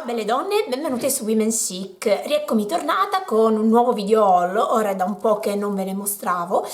belle donne, benvenute su Women's Chic. Rieccomi tornata con un nuovo video haul. Ora è da un po' che non ve ne mostravo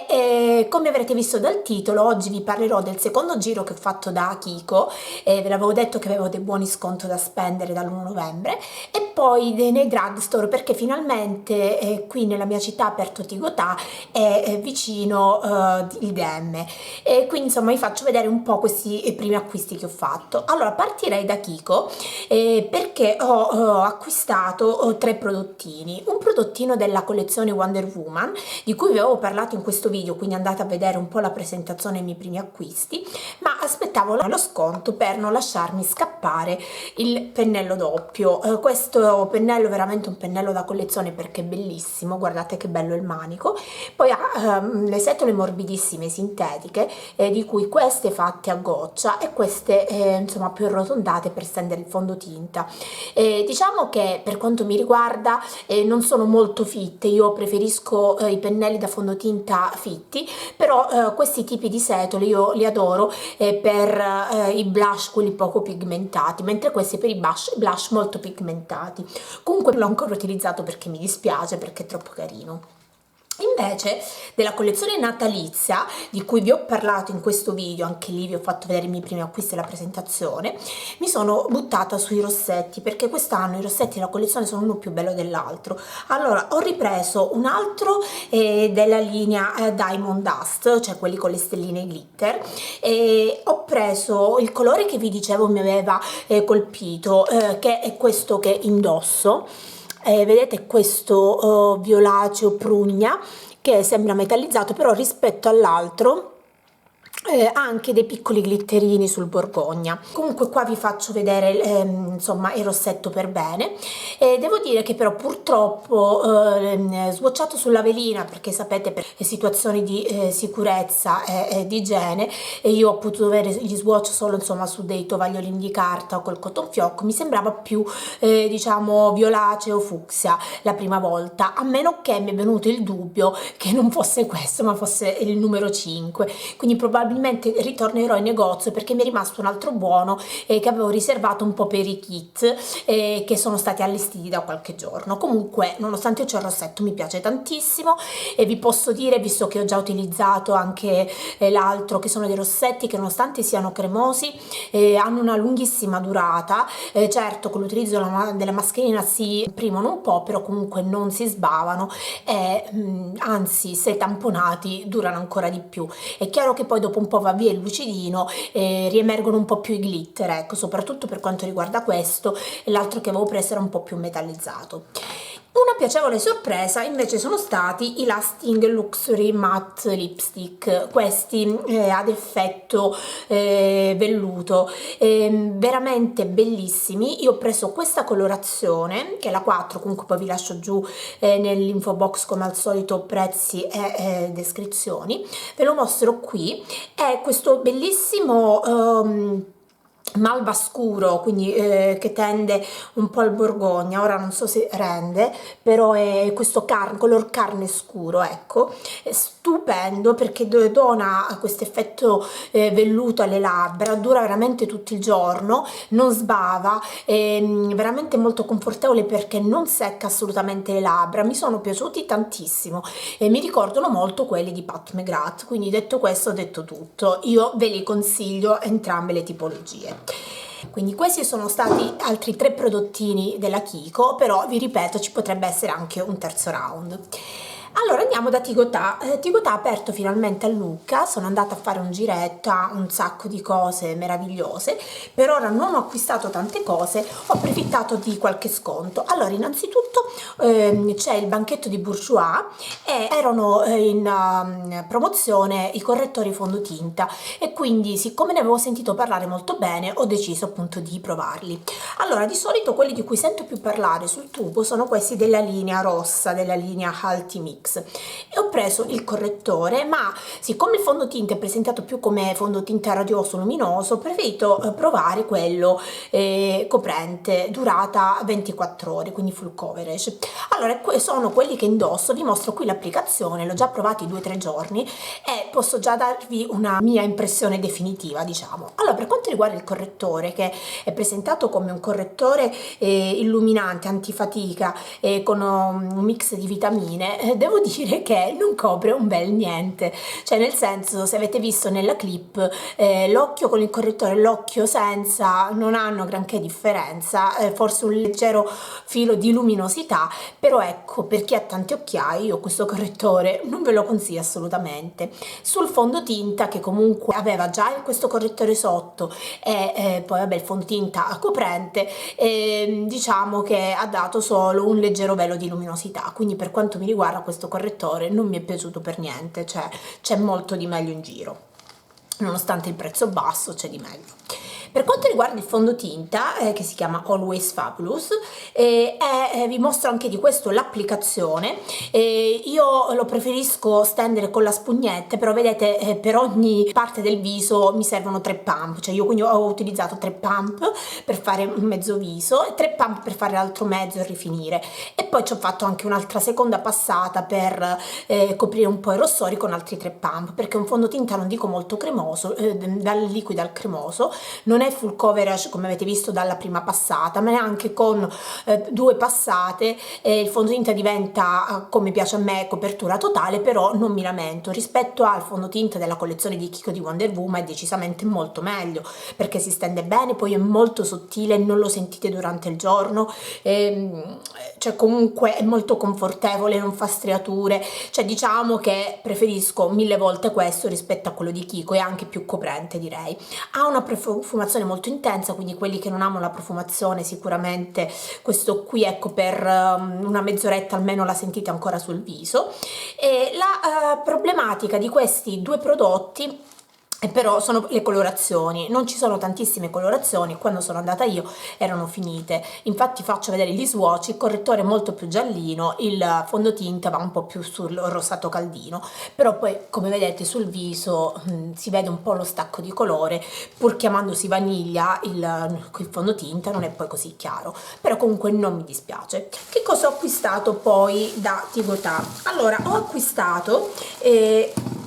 e come avrete visto dal titolo oggi vi parlerò del secondo giro che ho fatto da Kiko. Ve l'avevo detto che avevo dei buoni sconto da spendere dall'1 novembre e poi nei drugstore, perché finalmente qui nella mia città ha aperto Tigotà e vicino il DM, e quindi insomma vi faccio vedere un po' questi primi acquisti che ho fatto. Allora partirei da Kiko perché ho acquistato tre prodottini. Un prodottino della collezione Wonder Woman di cui vi avevo parlato in questo video, quindi andate a vedere un po' la presentazione e i miei primi acquisti, ma aspettavo lo sconto per non lasciarmi scappare il pennello doppio. Questo pennello è veramente un pennello da collezione perché è bellissimo, guardate che bello il manico. Poi ha le setole morbidissime sintetiche, di cui queste fatte a goccia e queste insomma più arrotondate per stendere il fondotinta. Diciamo che per quanto mi riguarda non sono molto fitte, io preferisco i pennelli da fondotinta fitti, però questi tipi di setole io li adoro per i blush, quelli poco pigmentati, mentre questi per i blush molto pigmentati. Comunque non l'ho ancora utilizzato perché mi dispiace, perché è troppo carino. Invece della collezione natalizia di cui vi ho parlato in questo video, anche lì vi ho fatto vedere i miei primi acquisti e la presentazione, mi sono buttata sui rossetti perché quest'anno i rossetti della collezione sono uno più bello dell'altro. Allora ho ripreso un altro della linea Diamond Dust, cioè quelli con le stelline glitter, e ho preso il colore che vi dicevo mi aveva colpito, che è questo che indosso. Vedete questo violaceo prugna che sembra metallizzato, però rispetto all'altro ha anche dei piccoli glitterini sul borgogna. Comunque qua vi faccio vedere insomma il rossetto per bene. Devo dire che però purtroppo swatchato sulla velina, perché sapete per situazioni di sicurezza e di igiene io ho potuto avere gli swatch solo insomma su dei tovagliolini di carta o col cotton fioc, mi sembrava più diciamo violaceo fucsia la prima volta, a meno che mi è venuto il dubbio che non fosse questo ma fosse il numero 5, quindi probabilmente ritornerò in negozio perché mi è rimasto un altro buono che avevo riservato un po' per i kit che sono stati allestiti da qualche giorno. Comunque nonostante io c'è il rossetto mi piace tantissimo e vi posso dire, visto che ho già utilizzato anche l'altro, che sono dei rossetti che nonostante siano cremosi hanno una lunghissima durata. Certo con l'utilizzo della mascherina si imprimono un po', però comunque non si sbavano e anzi se tamponati durano ancora di più. È chiaro che poi dopo un po' va via il lucidino e riemergono un po' più i glitter, ecco, soprattutto per quanto riguarda questo, e l'altro che avevo preso era un po' più metallizzato. Una piacevole sorpresa invece sono stati i Lasting Luxury Matte Lipstick, questi ad effetto velluto, veramente bellissimi. Io ho preso questa colorazione che è la 4, comunque poi vi lascio giù nell'info box come al solito prezzi e descrizioni, ve lo mostro qui. È questo bellissimo malva scuro, quindi che tende un po' al borgogna, ora non so se rende, però è questo color carne scuro, ecco, è stupendo perché dona questo effetto velluto alle labbra, dura veramente tutto il giorno, non sbava, è veramente molto confortevole perché non secca assolutamente le labbra. Mi sono piaciuti tantissimo e mi ricordano molto quelli di Pat McGrath, quindi detto questo ho detto tutto, io ve li consiglio entrambe le tipologie. Quindi questi sono stati altri tre prodottini della Kiko, però vi ripeto ci potrebbe essere anche un terzo round. Allora andiamo da Tigotà. Tigotà ha aperto finalmente a Lucca, sono andata a fare un giretto, ha un sacco di cose meravigliose, per ora non ho acquistato tante cose, ho approfittato di qualche sconto. Allora innanzitutto c'è il banchetto di Bourjois e erano in promozione i correttori fondotinta e quindi siccome ne avevo sentito parlare molto bene ho deciso appunto di provarli. Allora di solito quelli di cui sento più parlare sul tubo sono questi della linea rossa, della linea Ultimate. mix, e ho preso il correttore, ma siccome il fondotinta è presentato più come fondotinta radioso luminoso, ho preferito provare quello coprente, durata 24 ore, quindi full coverage. Allora, sono quelli che indosso, vi mostro qui l'applicazione, l'ho già provati 2-3 giorni e posso già darvi una mia impressione definitiva, diciamo. Allora, per quanto riguarda il correttore, che è presentato come un correttore illuminante, antifatica, con un mix di vitamine, devo dire che non copre un bel niente, cioè nel senso, se avete visto nella clip, l'occhio con il correttore e l'occhio senza non hanno granché differenza, forse un leggero filo di luminosità, però ecco, per chi ha tante occhiaie io questo correttore non ve lo consiglio assolutamente. Sul fondotinta, che comunque aveva già questo correttore sotto e poi vabbè il fondotinta coprente, diciamo che ha dato solo un leggero velo di luminosità, quindi per quanto mi riguarda questo correttore non mi è piaciuto per niente, cioè c'è molto di meglio in giro, nonostante il prezzo basso c'è di meglio. Per quanto riguarda il fondotinta, che si chiama Always Fabulous, vi mostro anche di questo l'applicazione. Io lo preferisco stendere con la spugnetta, però vedete per ogni parte del viso mi servono 3 pump, cioè io quindi ho utilizzato 3 pump per fare un mezzo viso e 3 pump per fare l'altro mezzo e rifinire, e poi ci ho fatto anche un'altra seconda passata per coprire un po' i rossori con altri 3 pump, perché è un fondotinta, non dico molto cremoso, dal liquido al cremoso, non è full coverage come avete visto dalla prima passata, ma neanche con 2 passate il fondotinta diventa, come piace a me, copertura totale, però non mi lamento. Rispetto al fondotinta della collezione di Kiko di Wonder Woman è decisamente molto meglio, perché si stende bene, poi è molto sottile, non lo sentite durante il giorno, cioè comunque è molto confortevole, non fa striature, cioè diciamo che preferisco 1000 volte questo rispetto a quello di Kiko, e anche più coprente direi. Ha una profumazione molto intensa, quindi quelli che non amano la profumazione sicuramente questo qui, ecco, per una mezz'oretta almeno la sentite ancora sul viso. E la problematica di questi due prodotti però sono le colorazioni, non ci sono tantissime colorazioni, quando sono andata io erano finite, infatti faccio vedere gli swatch, il correttore è molto più giallino, il fondotinta va un po' più sul rosato caldino, però poi come vedete sul viso si vede un po' lo stacco di colore, pur chiamandosi vaniglia il fondotinta non è poi così chiaro, però comunque non mi dispiace. Che cosa ho acquistato poi da Tigotà? Allora, ho acquistato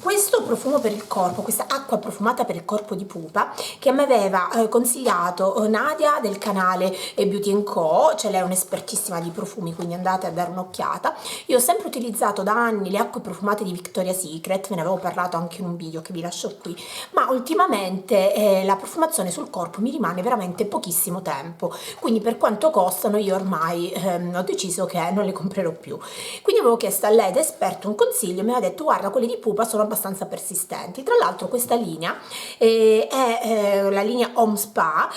questo profumo per il corpo, questa acqua profumata per il corpo di pupa, che mi aveva consigliato Nadia del canale Beauty & Co, cioè lei è un'espertissima di profumi, quindi andate a dare un'occhiata. Io ho sempre utilizzato da anni le acque profumate di Victoria's Secret, ve ne avevo parlato anche in un video che vi lascio qui, ma ultimamente la profumazione sul corpo mi rimane veramente pochissimo tempo, quindi per quanto costano io ormai ho deciso che non le comprerò più. Quindi avevo chiesto a lei da esperto un consiglio e mi ha detto: guarda, quelli di pupa sono abbastanza persistenti. Tra l'altro questa linea è la linea Home Spa,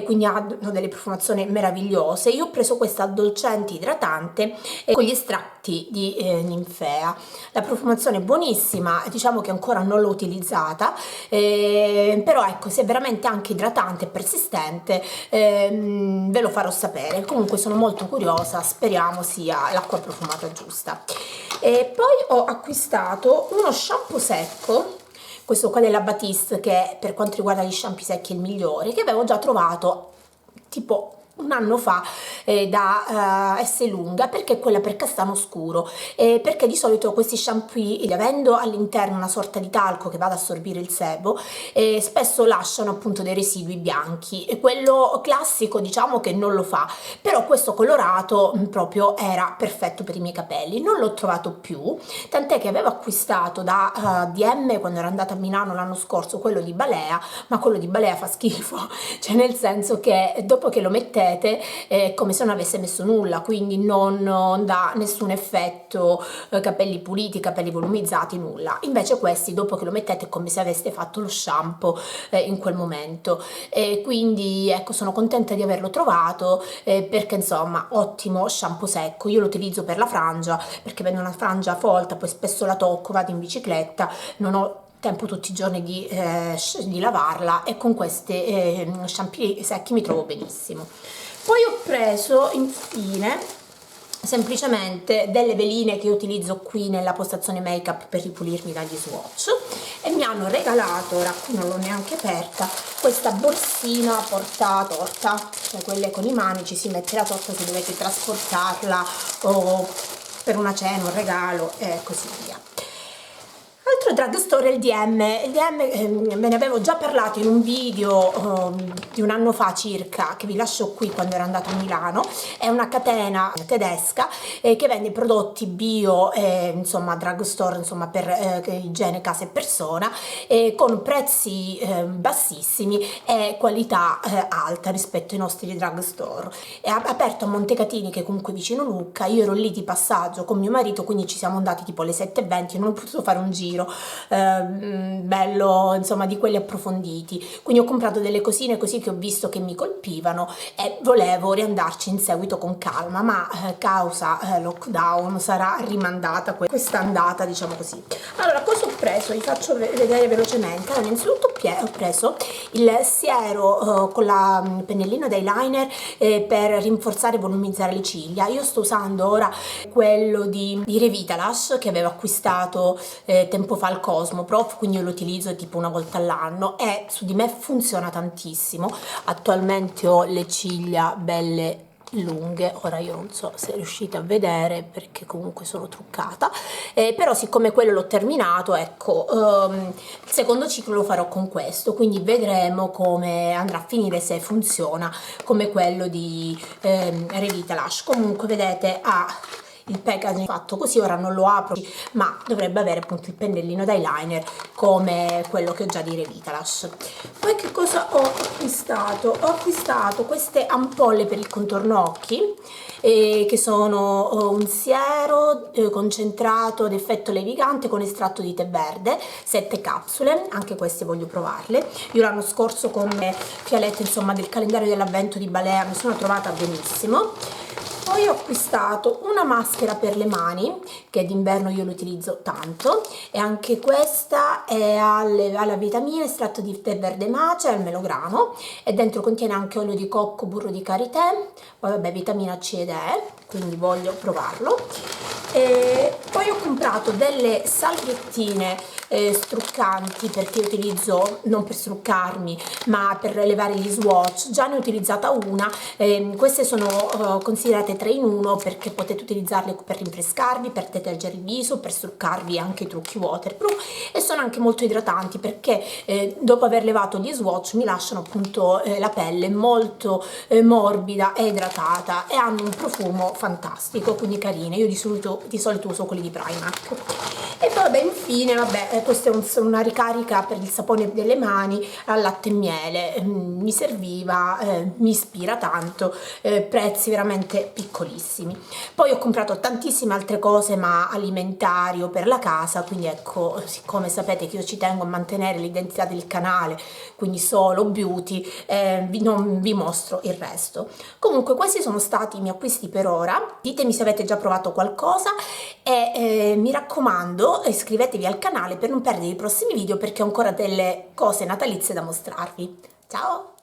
quindi hanno delle profumazioni meravigliose. Io ho preso questa addolcente idratante con gli estratti di ninfea. La profumazione è buonissima, diciamo che ancora non l'ho utilizzata, però ecco, se è veramente anche idratante e persistente ve lo farò sapere. Comunque sono molto curiosa, speriamo sia l'acqua profumata giusta. E poi ho acquistato uno shampoo secco, questo qua della Batiste, che per quanto riguarda gli shampoo secchi è il migliore, che avevo già trovato tipo un anno fa da Esselunga, perché è quella per castano scuro, perché di solito questi shampoo, avendo all'interno una sorta di talco che va ad assorbire il sebo, spesso lasciano appunto dei residui bianchi, e quello classico diciamo che non lo fa, però questo colorato proprio era perfetto per i miei capelli. Non l'ho trovato più, tant'è che avevo acquistato da DM quando ero andata a Milano l'anno scorso quello di Balea, ma quello di Balea fa schifo, cioè nel senso che dopo che lo mettete è come se non avesse messo nulla, quindi non dà nessun effetto capelli puliti, capelli volumizzati, nulla. Invece questi dopo che lo mettete è come se aveste fatto lo shampoo in quel momento, quindi ecco, sono contenta di averlo trovato, perché insomma ottimo shampoo secco. Io lo utilizzo per la frangia, perché avendo una frangia folta poi spesso la tocco, vado in bicicletta, non ho tempo tutti i giorni di lavarla, e con questi shampoo secchi mi trovo benissimo. Poi ho preso infine semplicemente delle veline che io utilizzo qui nella postazione make up per ripulirmi dagli swatch, e mi hanno regalato, ora qui non l'ho neanche aperta, questa borsina porta torta, cioè quelle con i manici, si mette la torta se dovete trasportarla o per una cena, un regalo e così via. Altro drugstore è il DM. Il DM ve ne avevo già parlato in un video di un anno fa circa, che vi lascio qui quando ero andata a Milano. È una catena tedesca che vende prodotti bio, insomma drugstore, insomma per igiene, casa e persona, con prezzi bassissimi e qualità alta rispetto ai nostri drugstore. È aperto a Montecatini, che è comunque vicino Lucca. Io ero lì di passaggio con mio marito, quindi ci siamo andati tipo alle 7:20 e non ho potuto fare un giro bello, insomma, di quelli approfonditi, quindi ho comprato delle cosine così che ho visto che mi colpivano e volevo riandarci in seguito con calma, ma causa lockdown sarà rimandata questa andata, diciamo così. Allora, cosa ho preso? Vi faccio vedere velocemente. Allora, innanzitutto ho preso il siero con la pennellino d'eyeliner per rinforzare e volumizzare le ciglia. Io sto usando ora quello di Revitalash che avevo acquistato tempo fa al Cosmo Prof, quindi io lo utilizzo tipo una volta all'anno e su di me funziona tantissimo. Attualmente ho le ciglia belle lunghe, ora io non so se riuscite a vedere perché comunque sono truccata, però siccome quello l'ho terminato, ecco, il secondo ciclo lo farò con questo, quindi vedremo come andrà a finire, se funziona come quello di Revitalash. Comunque vedete il packaging fatto così, ora non lo apro, ma dovrebbe avere appunto il pennellino d'eyeliner come quello che ho già di Revitalash. Poi che cosa ho acquistato? Ho acquistato queste ampolle per il contorno occhi che sono un siero concentrato ad effetto levigante con estratto di tè verde, 7 capsule, anche queste voglio provarle. Io l'anno scorso come fialetta, insomma, del calendario dell'avvento di Balea mi sono trovata benissimo. Poi ho acquistato una maschera per le mani che d'inverno io lo utilizzo tanto, e anche questa è alla vitamina, estratto di tè verde mace al melograno, e dentro contiene anche olio di cocco, burro di karité, poi vabbè vitamina C ed E, quindi voglio provarlo. E poi ho comprato delle salviettine struccanti, perché io utilizzo non per struccarmi ma per levare gli swatch. Già ne ho utilizzata una, queste sono considerate 3 in 1 perché potete utilizzarle per rinfrescarvi, per detergere il viso, per struccarvi anche i trucchi waterproof, e sono anche molto idratanti perché dopo aver levato gli swatch mi lasciano appunto la pelle molto morbida e idratata, e hanno un profumo fantastico, quindi carine. Io di solito uso quelli di Primark. E poi vabbè, infine vabbè, questa è una ricarica per il sapone delle mani al latte e miele, mi serviva, mi ispira tanto, prezzi veramente piccolissimi. Poi ho comprato tantissime altre cose ma alimentari o per la casa, quindi ecco, siccome sapete che io ci tengo a mantenere l'identità del canale, quindi solo beauty, non vi mostro il resto. Comunque questi sono stati i miei acquisti per ora. Ditemi se avete già provato qualcosa e mi raccomando iscrivetevi al canale per non perdere i prossimi video, perché ho ancora delle cose natalizie da mostrarvi. Ciao!